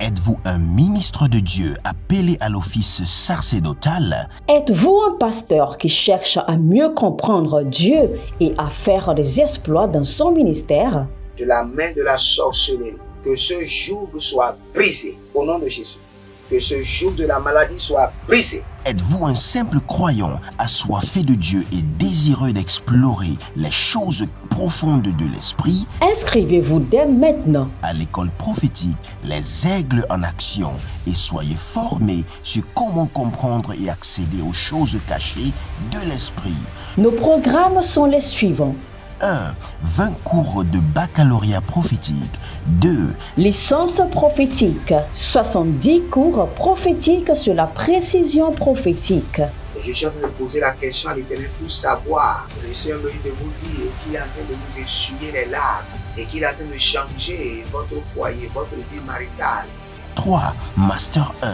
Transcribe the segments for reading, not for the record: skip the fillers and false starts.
Êtes-vous un ministre de Dieu appelé à l'office sacerdotal? Êtes-vous un pasteur qui cherche à mieux comprendre Dieu et à faire des exploits dans son ministère? De la main de la sorcellerie, que ce joug soit brisé au nom de Jésus. Que ce joug de la maladie soit brisé. Êtes-vous un simple croyant assoiffé de Dieu et désireux d'explorer les choses profondes de l'esprit? Inscrivez-vous dès maintenant À l'école prophétique Les Aigles en Action et soyez formés sur comment comprendre et accéder aux choses cachées de l'esprit. Nos programmes sont les suivants. 1. 20 cours de baccalauréat prophétique. 2. Licence prophétique. 70 cours prophétiques sur la précision prophétique. Et je suis en train de poser la question à l'Éternel pour savoir. Le Seigneur me dit de vous dire qu'il est en train de vous essuyer les larmes et qu'il est en train de changer votre foyer, votre vie maritale. 3. Master 1.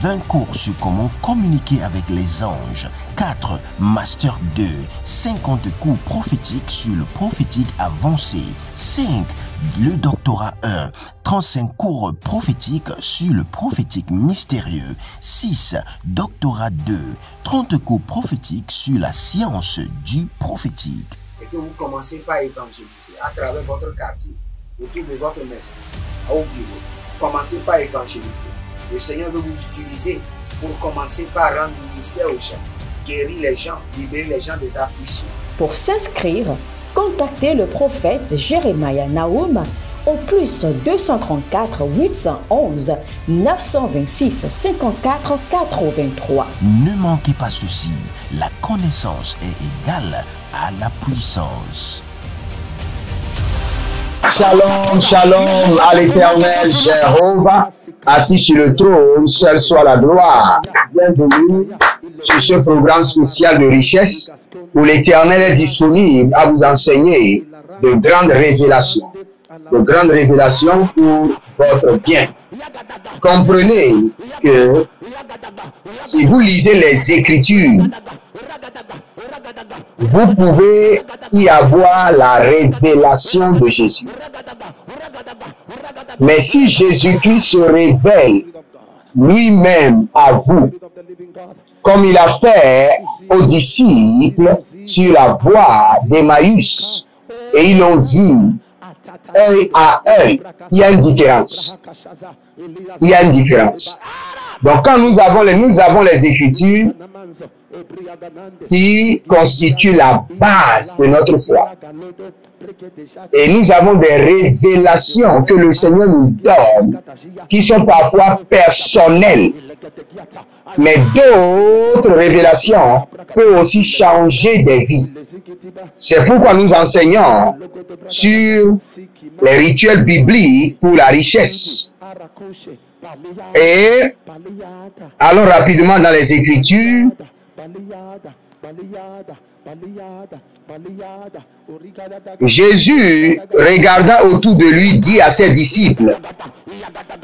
20 cours sur comment communiquer avec les anges. 4. Master 2. 50 cours prophétiques sur le prophétique avancé. 5. Le doctorat 1. 35 cours prophétiques sur le prophétique mystérieux. 6. Doctorat 2. 30 cours prophétiques sur la science du prophétique. Et que vous commencez par évangéliser à travers votre quartier, autour de votre maison, au bureau. Commencez par évangéliser. Le Seigneur veut vous utiliser pour commencer par rendre ministère aux gens, guérir les gens, libérer les gens des afflictions. Pour s'inscrire, contactez le prophète Jérémie Naoum au plus 234 811 926 54 83. Ne manquez pas ceci, la connaissance est égale à la puissance. Shalom, shalom à l'Éternel Jéhovah, assis sur le trône, seul soit la gloire. Bienvenue sur ce programme spécial de richesse où l'Éternel est disponible à vous enseigner de grandes révélations pour votre bien. Comprenez que si vous lisez les Écritures, vous pouvez y avoir la révélation de Jésus. Mais si Jésus-Christ se révèle lui-même à vous, comme il a fait aux disciples sur la voie d'Emmaüs, et ils l'ont vu œil à œil, il y a une différence. Il y a une différence. Donc quand nous avons les Écritures qui constituent la base de notre foi. Et nous avons des révélations que le Seigneur nous donne, qui sont parfois personnelles. Mais d'autres révélations peuvent aussi changer des vies. C'est pourquoi nous enseignons sur les rituels bibliques pour la richesse. Et allons rapidement dans les Écritures. Jésus, regardant autour de lui, dit à ses disciples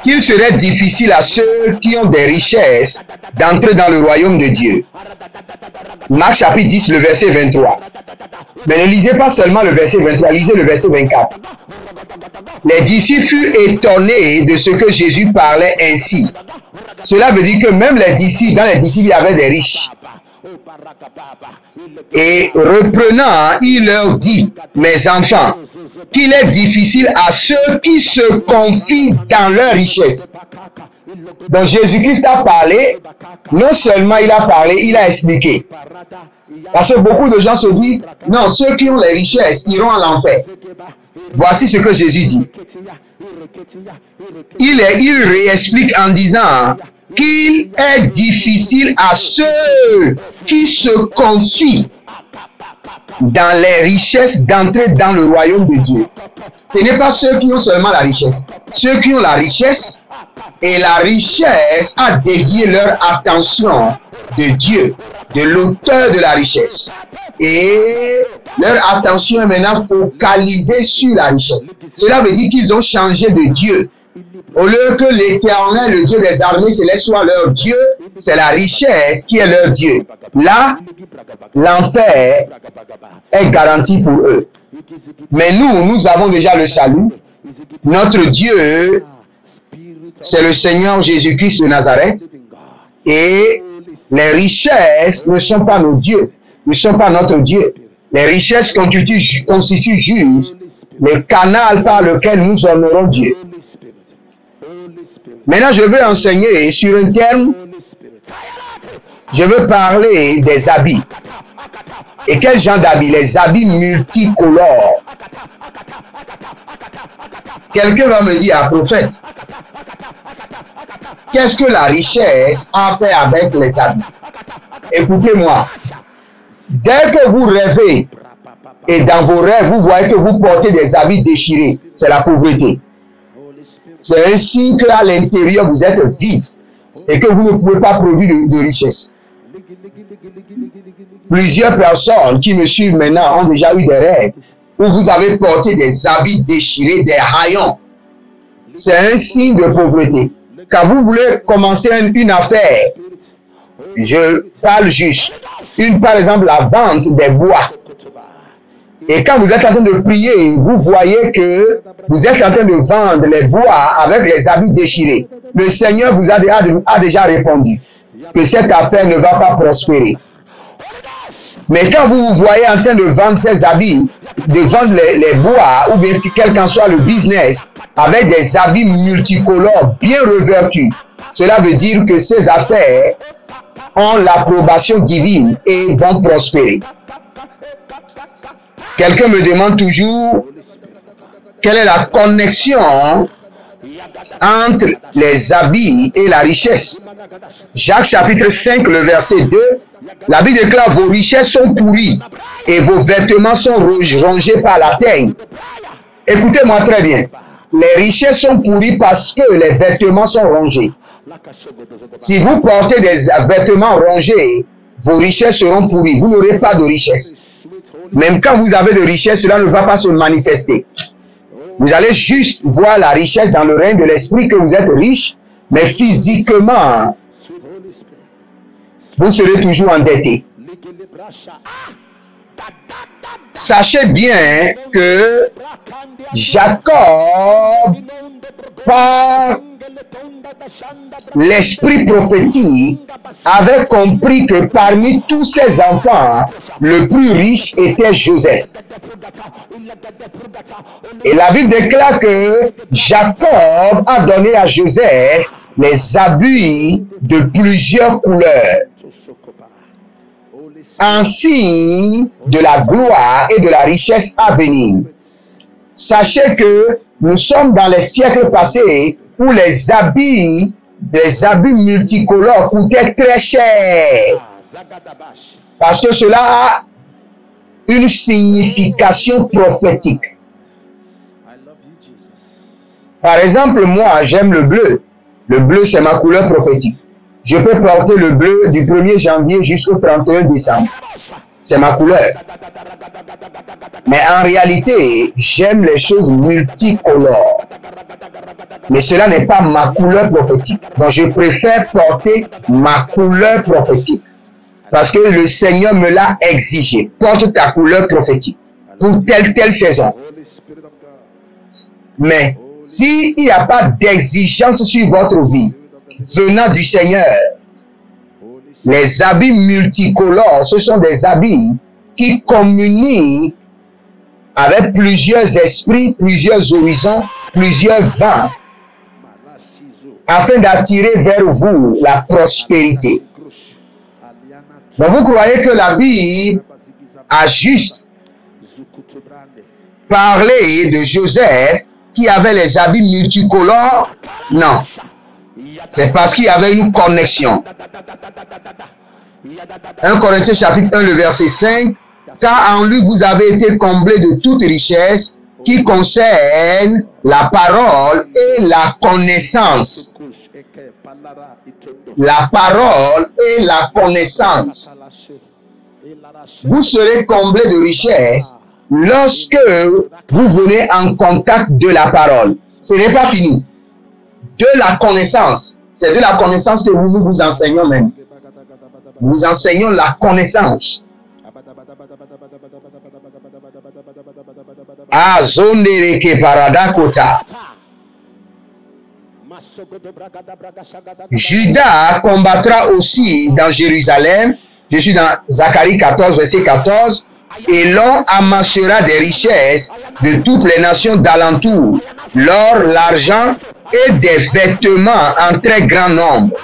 qu'il serait difficile à ceux qui ont des richesses d'entrer dans le royaume de Dieu. Marc chapitre 10, le verset 23. Mais ne lisez pas seulement le verset 23, lisez le verset 24. Les disciples furent étonnés de ce que Jésus parlait ainsi. Cela veut dire que même les disciples, dans les disciples, il y avait des riches. Et reprenant, il leur dit, mes enfants, qu'il est difficile à ceux qui se confient dans leur richesse. Donc Jésus-Christ a parlé, non seulement il a parlé, il a expliqué. Parce que beaucoup de gens se disent, non, ceux qui ont les richesses iront à l'enfer. Voici ce que Jésus dit. Il réexplique en disant qu'il est difficile à ceux qui se confient dans les richesses d'entrer dans le royaume de Dieu. Ce n'est pas ceux qui ont seulement la richesse. Ceux qui ont la richesse, et la richesse a dévié leur attention de Dieu, de l'auteur de la richesse. Et leur attention est maintenant focalisée sur la richesse. Cela veut dire qu'ils ont changé de Dieu. Au lieu que l'Éternel, le Dieu des armées célestes, soit leur Dieu, c'est la richesse qui est leur Dieu. Là, l'enfer est garanti pour eux. Mais nous avons déjà le salut. Notre Dieu c'est le Seigneur Jésus-Christ de Nazareth. Et les richesses ne sont pas nos dieux, ne sont pas notre Dieu. Les richesses constituent juste le canal par lequel nous honorons Dieu. Maintenant, je veux enseigner sur un terme. Je veux parler des habits. Et quel genre d'habits? Les habits multicolores. Quelqu'un va me dire, prophète, qu'est-ce que la richesse a fait avec les habits? Écoutez-moi. Dès que vous rêvez, et dans vos rêves, vous voyez que vous portez des habits déchirés, c'est la pauvreté. C'est un signe qu'à l'intérieur, vous êtes vide et que vous ne pouvez pas produire de richesse. Plusieurs personnes qui me suivent maintenant ont déjà eu des rêves où vous avez porté des habits déchirés, des haillons. C'est un signe de pauvreté. Quand vous voulez commencer une affaire, je parle juste, par exemple, la vente des bois. Et quand vous êtes en train de prier, vous voyez que vous êtes en train de vendre les bois avec les habits déchirés. Le Seigneur vous a déjà répondu que cette affaire ne va pas prospérer. Mais quand vous vous voyez en train de vendre ces habits, de vendre les bois, ou bien quel qu'en soit le business, avec des habits multicolores bien revêtus, cela veut dire que ces affaires ont l'approbation divine et vont prospérer. Quelqu'un me demande toujours quelle est la connexion entre les habits et la richesse. Jacques chapitre 5, le verset 2, la Bible déclare: vos richesses sont pourries et vos vêtements sont rongés par la teigne. Écoutez-moi très bien. Les richesses sont pourries parce que les vêtements sont rongés. Si vous portez des vêtements rongés, vos richesses seront pourries. Vous n'aurez pas de richesse. Même quand vous avez de richesse, cela ne va pas se manifester. Vous allez juste voir la richesse dans le règne de l'esprit, que vous êtes riche, mais physiquement, vous serez toujours endetté. Sachez bien que Jacob, par l'esprit prophétique, avait compris que parmi tous ses enfants, le plus riche était Joseph. Et la Bible déclare que Jacob a donné à Joseph les habits de plusieurs couleurs, en signe de la gloire et de la richesse à venir. Sachez que nous sommes dans les siècles passés où les habits multicolores coûtaient très cher. Parce que cela a une signification prophétique. Par exemple, moi, j'aime le bleu. Le bleu, c'est ma couleur prophétique. Je peux porter le bleu du 1er janvier jusqu'au 31 décembre. C'est ma couleur. Mais en réalité, j'aime les choses multicolores. Mais cela n'est pas ma couleur prophétique. Donc je préfère porter ma couleur prophétique. Parce que le Seigneur me l'a exigé. Porte ta couleur prophétique pour telle saison. Mais s'il n'y a pas d'exigence sur votre vie venant du Seigneur, les habits multicolores, ce sont des habits qui communiquent avec plusieurs esprits, plusieurs horizons, plusieurs vents, afin d'attirer vers vous la prospérité. Donc vous croyez que la Bible a juste parlé de Joseph qui avait les habits multicolores? Non. C'est parce qu'il y avait une connexion. 1 Corinthiens chapitre 1, le verset 5. Car en lui vous avez été comblés de toute richesse qui concerne la parole et la connaissance. La parole et la connaissance. Vous serez comblés de richesse lorsque vous venez en contact de la parole. Ce n'est pas fini. De la connaissance. C'est de la connaissance que nous vous enseignons même. Nous enseignons la connaissance. Judas combattra aussi dans Jérusalem. Je suis dans Zacharie 14, verset 14. Et l'on amassera des richesses de toutes les nations d'alentour, l'or, l'argent et des vêtements en très grand nombre.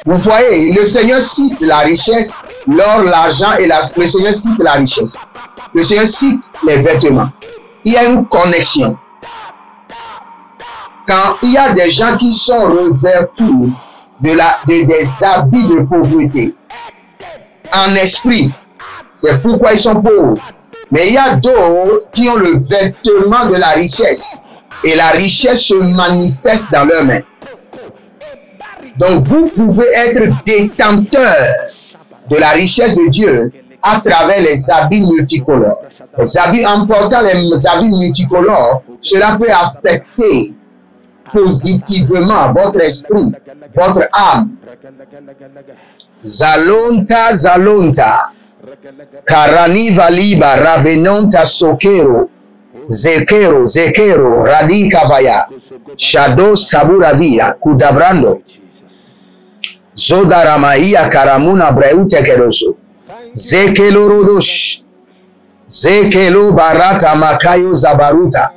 Vous voyez, le Seigneur cite la richesse, l'or, l'argent et le Seigneur cite la richesse. Le Seigneur cite les vêtements. Il y a une connexion. Quand il y a des gens qui sont revêtus des habits de pauvreté, en esprit, c'est pourquoi ils sont pauvres. Mais il y a d'autres qui ont le vêtement de la richesse. Et la richesse se manifeste dans leurs mains. Donc vous pouvez être détenteur de la richesse de Dieu à travers les habits multicolores. Les habits, en portant les habits multicolores, cela peut affecter positivement votre esprit, votre âme. Zalonta, Zalonta. Karani valiba ravenonta sokero zekero zekero radika vaya shado saburavia kudabrando zodaramaia karamuna breute keroso zekelo rodosh zekelo barata makayo zabaruta.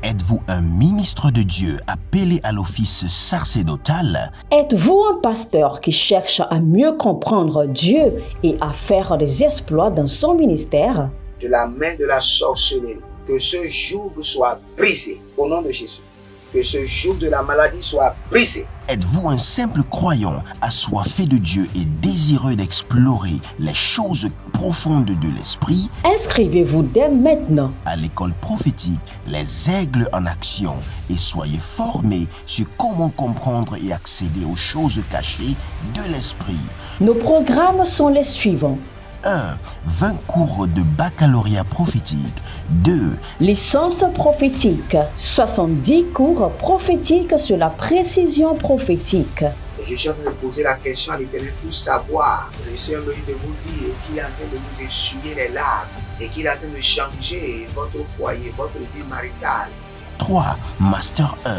Êtes-vous un ministre de Dieu appelé à l'office sacerdotal? Êtes-vous un pasteur qui cherche à mieux comprendre Dieu et à faire des exploits dans son ministère? De la main de la sorcellerie, que ce joug soit brisé au nom de Jésus. Que ce joug de la maladie soit brisé. Êtes-vous un simple croyant assoiffé de Dieu et désireux d'explorer les choses profondes de l'esprit? Inscrivez-vous dès maintenant à l'école prophétique Les Aigles en Action et soyez formés sur comment comprendre et accéder aux choses cachées de l'esprit. Nos programmes sont les suivants. 1. 20 cours de baccalauréat prophétique. 2. Licence prophétique. 70 cours prophétiques sur la précision prophétique. Je suis en train de poser la question à l'Éternel pour savoir. Le Seigneur me dit de vous dire qu'il est en train de vous essuyer les larmes et qu'il est en train de changer votre foyer, votre vie maritale. 3. Master 1.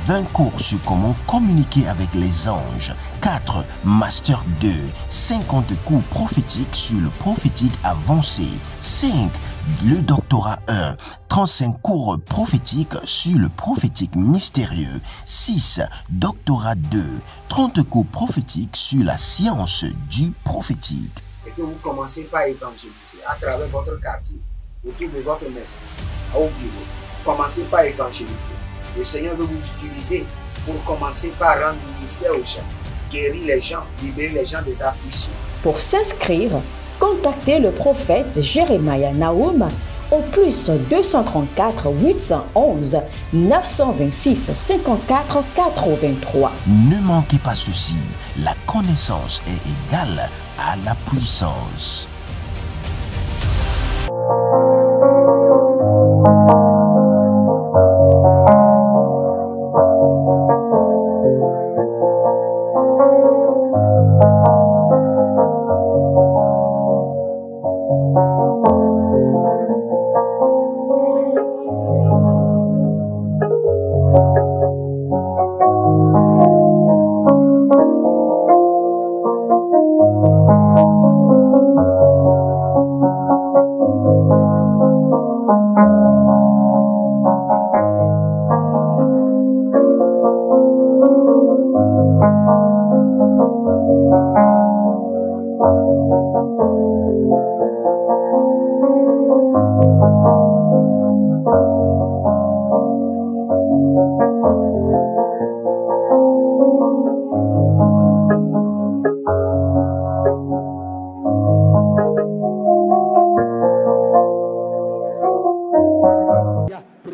20 cours sur comment communiquer avec les anges. 4. Master 2. 50 cours prophétiques sur le prophétique avancé. 5. Le doctorat 1. 35 cours prophétiques sur le prophétique mystérieux. 6. Doctorat 2. 30 cours prophétiques sur la science du prophétique. Et que vous commencez par évangéliser à travers votre quartier, autour de votre maison, au bureau. Commencez par évangéliser. Le Seigneur veut vous utiliser pour commencer par rendre ministère aux gens, guérir les gens, libérer les gens des afflictions. Pour s'inscrire, contactez le prophète Jérémie Naoum au plus 234 811 926 54 83. Ne manquez pas ceci, la connaissance est égale à la puissance.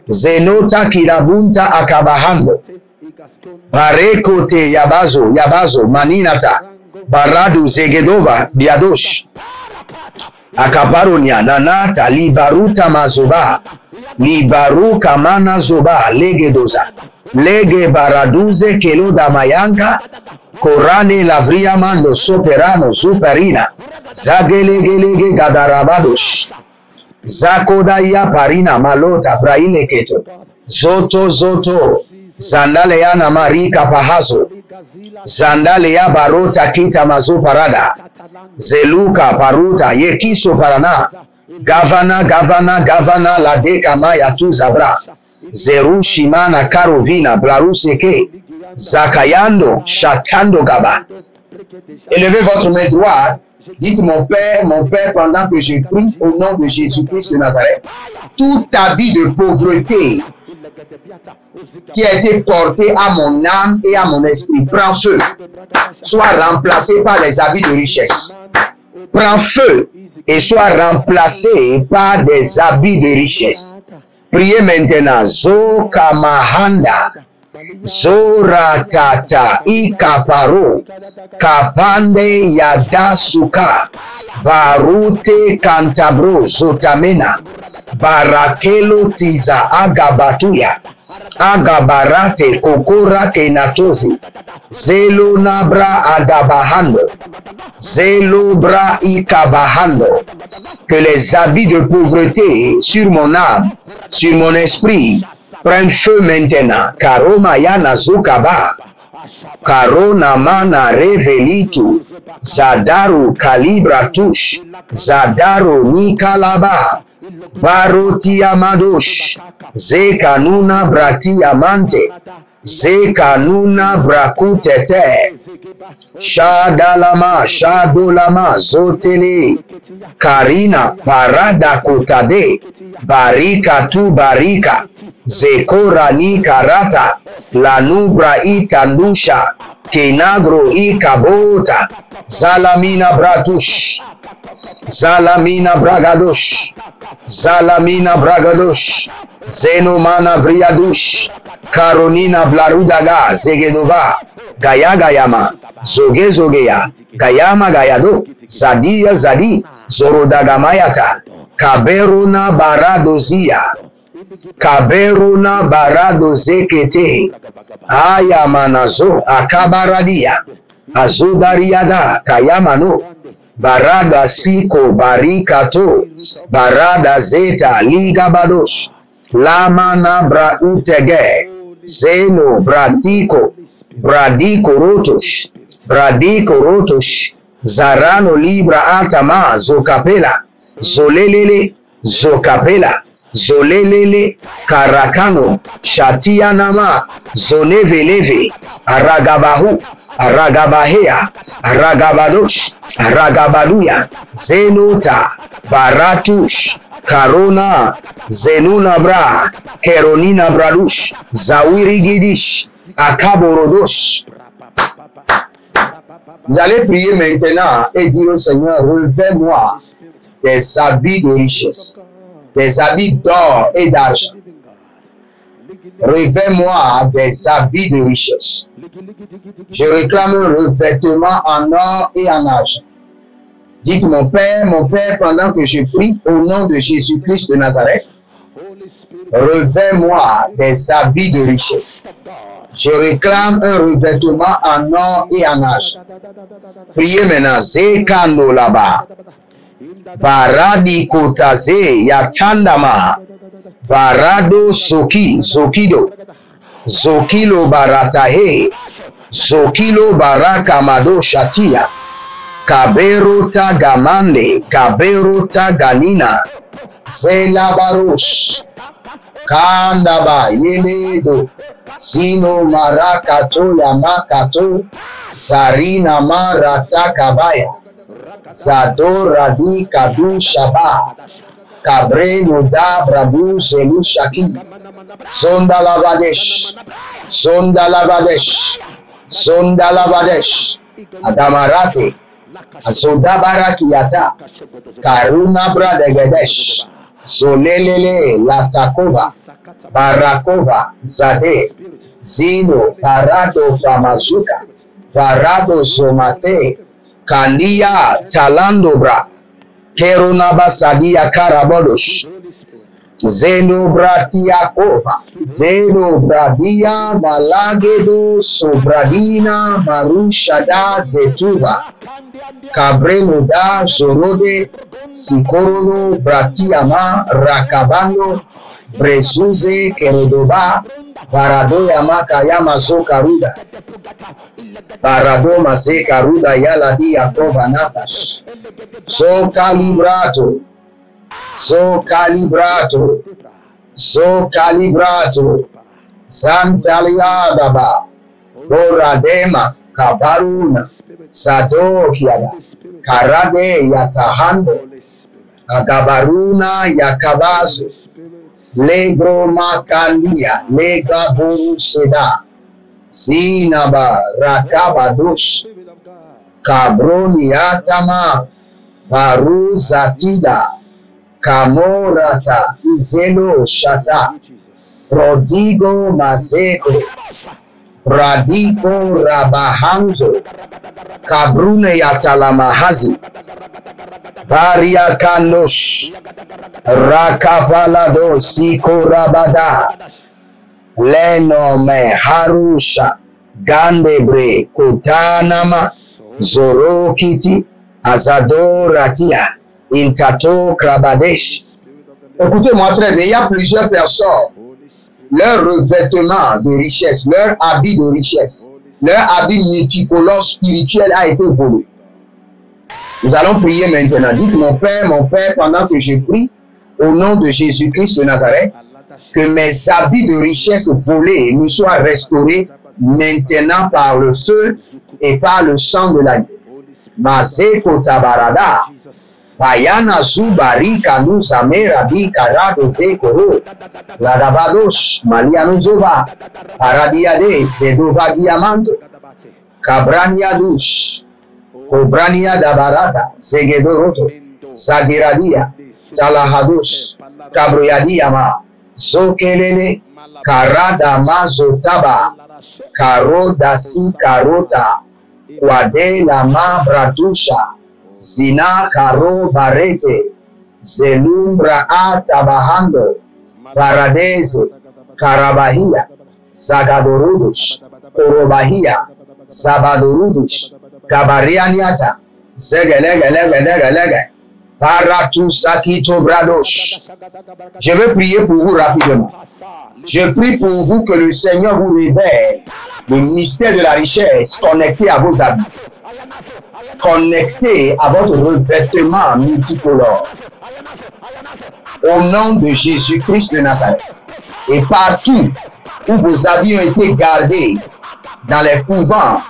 Zenota kirabunta akabahando. Barekote yabazo maninata. Baradu zegedova biadosh. Akaparonia nanata libaruta mazoba. Libaruka mana zoba legedoza. Lege baraduze keloda mayanka. Korane lavria mando soperano superina. Zagelegelege gadarabadosh. Zakodaya parina malota praine keto. Zoto Zandalea namarika pahazo. Zandalea barota kita mazo parada. Zeluka paruta yekiso parana. Gavana la dekama ya tu zabra. Zeru shimana karovina blaruseke. Zakayando shatando gaba. Élevez votre main droite. Dites mon Père, pendant que je prie au nom de Jésus-Christ de Nazareth, tout habit de pauvreté qui a été porté à mon âme et à mon esprit, prend feu, soit remplacé par les habits de richesse. Prends feu et soit remplacé par des habits de richesse. Priez maintenant. Zo kamahanda. Zoratata ikaparo kapande yadasuka barute kantabro zotamena barakelo tiza agabatuya agabarate kokora kenatozi zelo nabra adabahando zelo bra ikabahando. Que les habits de pauvreté sur mon âme, sur mon esprit prennent feu maintenant. Karoma yana zukaba. Karona mana revelitu. Zadaru kalibra tush. Zadaru nikalaba. Baroti amadosh. Zekanuna brati amante. Zekanuna brakutete. Shadalama shadolama zotele. Karina barada kotade. Barika tu barika. Zekora ni karata. Lanubra itandusha. Kenagro ikabota. Zalamina bratush. Zalamina bragadosh. Zalamina bragadosh. Zenomana vriadush. Karonina blarudaga. Zegedova. Gaya gayama. Zoge zogeya. Gayama gayado. Zadia zadi. Zorodagamayata. Kaberuna baradozia. Kaberuna baradozekete. Ayamanazo akabaradia. Azudariada kayamano. Barada siko barikato. Barada zeta ligabadosh. Lamana brautege. Zeno bradiko. Bradiko rotosh. Bradiko rotosh. Zarano libra atama zokapela. Zolelele zokapela. Zolelele karakano shatianama zoneveleve aragabahu aragabahea aragabadosh aragabaduya zenota baratush karona zenuna bra keronina bradush zawirigidish akaborodosh. Vous allez prier maintenant et dire au Seigneur, revêt-moi des habits de richesse, des habits d'or et d'argent. Revêt-moi des habits de richesse. Je réclame un revêtement en or et en argent. Dites mon Père, pendant que je prie au nom de Jésus-Christ de Nazareth, revêt-moi des habits de richesse. Je réclame un revêtement en or et en argent. Priez maintenant. Zekando là-bas. Baradi kotaze yatandama. Barado soki zokido. Zokilo baratahe. Zokilo barakamado shatia. Kaberota gamande. Kaberota ganina. Zelabarosh. Kandaba yeledo. Sino marakato yamakato. Zarina marata kabaya. Zadoradi kadu shaba. Kabreno da bradu zelu shaki. Sonda lavadesh. Sonda lavadesh. Sonda lavadesh. Adamarate. Azodabarakiyata. Karuna bradegedesh. Zolelele latakova. Barakova zade. Zino parado famazuka. Varado zomate. Kandia talandobra. Keronaba sadia karabodosh. Zeno bratia kova. Zeno bradia malagedo sobradina marushada zetuva. Cabreno da zorode. Sikorono bratiama rakabano. Brezuze Kerodoba, Barado Yamaka Yamazo Karuda, Barado Maze Karuda Yaladi Yakova Natash, So Calibrato, So Calibrato, So Calibrato, Santaliadaba, Boradema, Kabaruna, Sadokiada, Karade Yatahando, Agabaruna Yakabazo, Legro Makandia, Lega Boruseda, Sinaba, Rakabadush, Kabroni Atama, Baruzatida, Kamorata, Izelo Shata, Prodigo Mazeko, Radiko Rabahanzo, Kabrune Yatalamahazi, Baria Kanosh, Rakabalado Siko Rabada, Lenome Harusha, Gandebre, Kotanama, Zorokiti, Azadoratia, Intato Krabadesh. Écoutez-moi très bien, il y a plusieurs personnes, leur revêtement de richesse, leur habit de richesse, leur habit multicolore spirituel a été volé. Nous allons prier maintenant. Dites mon Père, pendant que je prie, au nom de Jésus-Christ de Nazareth, que mes habits de richesse volés nous soient restaurés maintenant par le feu et par le sang de l'agneau. Mazeko tabarada, Bayana Zubari Kanu Samera Di Karado Zekoro, Ladabadosh, Maliano Zova, Paradiade, Sedova Diamando, Cabrania Dush, Cobrania Dabarata, Segedoroto, Sagiradia, Talahadush, Cabroyadiama, Zokelele, Karada Mazotaba, Karodasi Karota, Kwade Lama Bradusha, Zina Karo Barete, Zelumbra Atabahando, Paradeze, Karabahia, Zagadorudush, Korobahia, Zabadorudush, Kabarianiata, Zegelegelegelegelege, Paratu Sakito Bradosh. Je vais prier pour vous rapidement. Je prie pour vous que le Seigneur vous révèle le mystère de la richesse connecté à vos habits, connecté à votre revêtement multicolore. Au nom de Jésus-Christ de Nazareth. Et partout où vos habits ont été gardés, dans les couvents,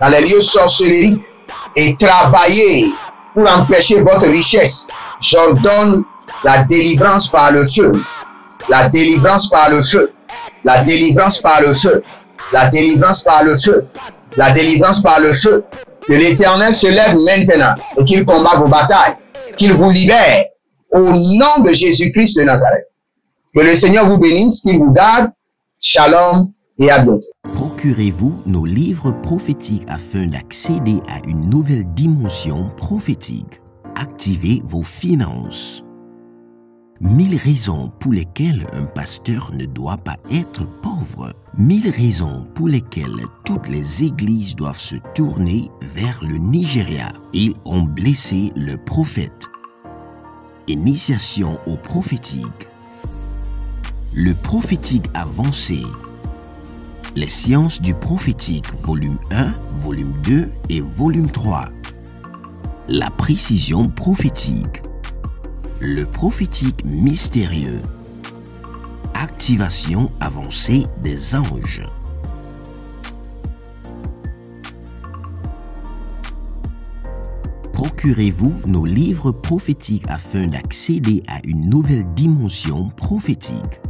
dans les lieux sorcelleries, et travaillés pour empêcher votre richesse, j'ordonne la délivrance par le feu. La délivrance par le feu. La délivrance par le feu. La délivrance par le feu. La délivrance par le feu. Que l'Éternel se lève maintenant et qu'il combat vos batailles. Qu'il vous libère au nom de Jésus-Christ de Nazareth. Que le Seigneur vous bénisse, qu'il vous garde. Shalom et à bientôt. Procurez-vous nos livres prophétiques afin d'accéder à une nouvelle dimension prophétique. Activez vos finances. 1000 raisons pour lesquelles un pasteur ne doit pas être pauvre. 1000 raisons pour lesquelles toutes les églises doivent se tourner vers le Nigeria. Ils ont blessé le prophète. Initiation au prophétique. Le prophétique avancé. Les sciences du prophétique, volume 1, volume 2 et volume 3. La précision prophétique. Le prophétique mystérieux. Activation avancée des anges. Procurez-vous nos livres prophétiques afin d'accéder à une nouvelle dimension prophétique.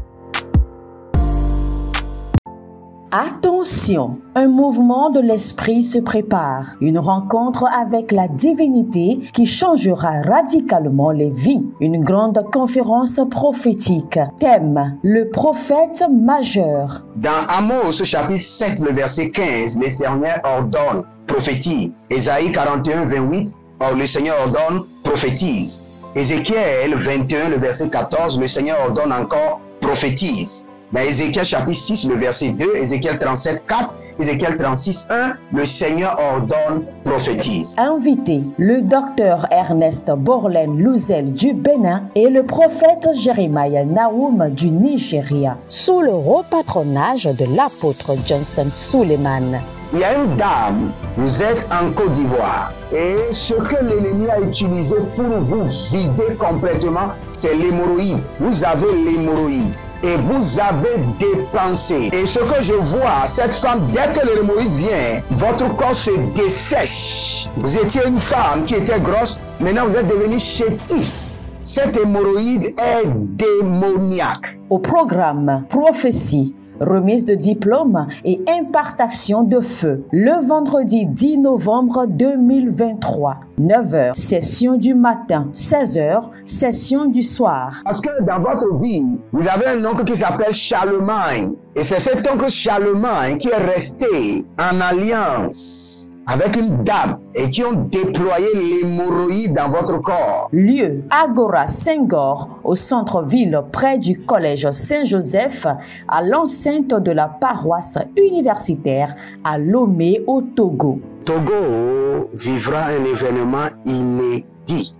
Attention, un mouvement de l'esprit se prépare, une rencontre avec la divinité qui changera radicalement les vies, une grande conférence prophétique. Thème, le prophète majeur. Dans Amos chapitre 7, le verset 15, le Seigneur ordonne, prophétise. Ésaïe 41, 28, le Seigneur ordonne, prophétise. Ézéchiel 21, le verset 14, le Seigneur ordonne encore, prophétise. Dans Ézéchiel chapitre 6, le verset 2, Ézéchiel 37, 4, Ézéchiel 36, 1, le Seigneur ordonne, prophétise. Invité, le docteur Ernest Borlen Louzel du Bénin et le prophète Jeremiah Nahum du Nigeria, sous le haut patronage de l'apôtre Johnson Suleiman. Il y a une dame, vous êtes en Côte d'Ivoire et ce que l'ennemi a utilisé pour vous vider complètement, c'est l'hémorroïde. Vous avez l'hémorroïde et vous avez dépensé. Et ce que je vois, cette femme, dès que l'hémorroïde vient, votre corps se dessèche. Vous étiez une femme qui était grosse, maintenant vous êtes devenu chétif. Cette hémorroïde est démoniaque. Au programme Prophétie, remise de diplôme et impartation de feu, le vendredi 10 novembre 2023, 9h, session du matin, 16h, session du soir. Parce que dans votre vie, vous avez un oncle qui s'appelle Charlemagne. Et c'est cet oncle Charlemagne qui est resté en alliance avec une dame et qui ont déployé l'hémorroïde dans votre corps. Lieu, Agora Senghor, au centre-ville près du collège Saint-Joseph, à l'enceinte de la paroisse universitaire à Lomé au Togo. Togo vivra un événement inédit.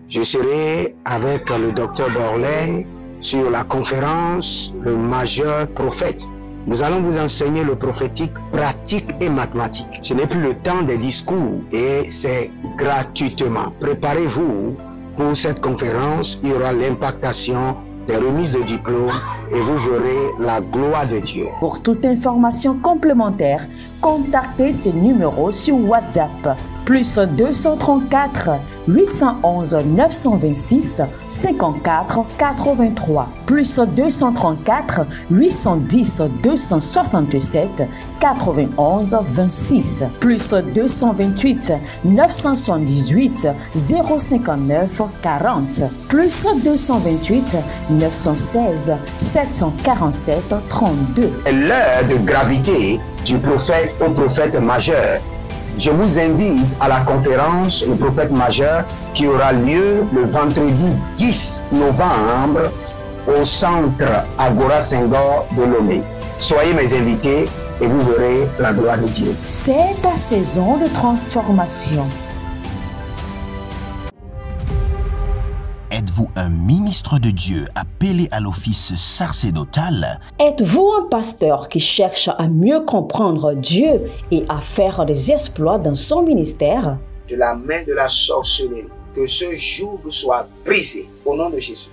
Je serai avec le docteur Borlen sur la conférence Le Majeur Prophète. Nous allons vous enseigner le prophétique pratique et mathématique. Ce n'est plus le temps des discours et c'est gratuitement. Préparez-vous pour cette conférence. Il y aura l'impactation des remises de diplômes et vous verrez la gloire de Dieu. Pour toute information complémentaire, contactez ces numéros sur WhatsApp. Plus 234 811 926 54 83. Plus 234 810 267 91 26. Plus 228 978 059 40. Plus 228 916 747 32. L'heure de gravité du prophète au prophète majeur. Je vous invite à la conférence Le Prophète Majeur qui aura lieu le vendredi 10 novembre au centre Agora Senghor de Lomé. Soyez mes invités et vous verrez la gloire de Dieu. C'est ta saison de transformation. Êtes-vous un ministre de Dieu appelé à l'office sacerdotal? Êtes-vous un pasteur qui cherche à mieux comprendre Dieu et à faire des exploits dans son ministère? De la main de la sorcellerie, que ce joug soit brisé au nom de Jésus.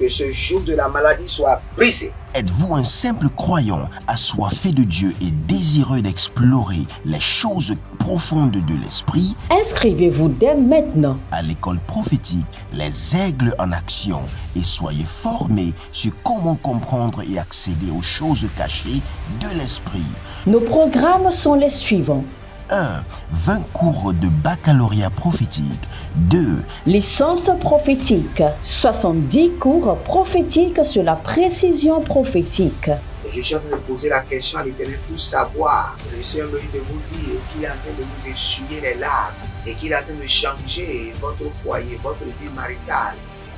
Que ce joug de la maladie soit brisé. Êtes-vous un simple croyant assoiffé de Dieu et désireux d'explorer les choses profondes de l'esprit? Inscrivez-vous dès maintenant À l'école prophétique Les Aigles en Action et soyez formés sur comment comprendre et accéder aux choses cachées de l'esprit. Nos programmes sont les suivants. 1. 20 cours de baccalauréat prophétique. 2. Licence prophétique. 70 cours prophétiques sur la précision prophétique. Je suis en train de poser la question à l'Éternel pour savoir. Le Seigneur me dit de vous dire qu'il est en train de vous essuyer les larmes et qu'il est en train de changer votre foyer, votre vie maritale.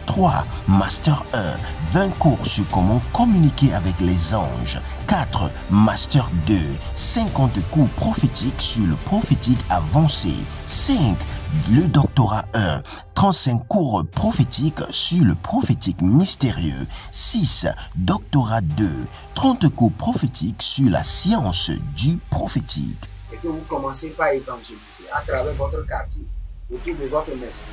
3. Master 1. 20 cours sur comment communiquer avec les anges. 4. Master 2. 50 cours prophétiques sur le prophétique avancé. 5. Le doctorat 1. 35 cours prophétiques sur le prophétique mystérieux. 6. Doctorat 2. 30 cours prophétiques sur la science du prophétique. Et que vous commencez par évangéliser à travers votre quartier, autour de votre maison,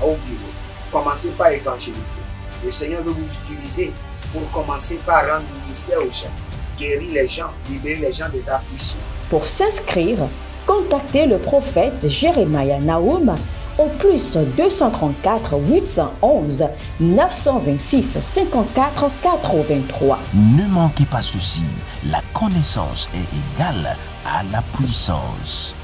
au bureau. Commencez par évangéliser. Le Seigneur veut vous utiliser pour commencer par rendre ministère aux gens, guérir les gens, libérer les gens des afflictions. Pour s'inscrire, contactez le prophète Jeremiah Nahum au plus 234 811 926 54 83. Ne manquez pas ceci, la connaissance est égale à la puissance.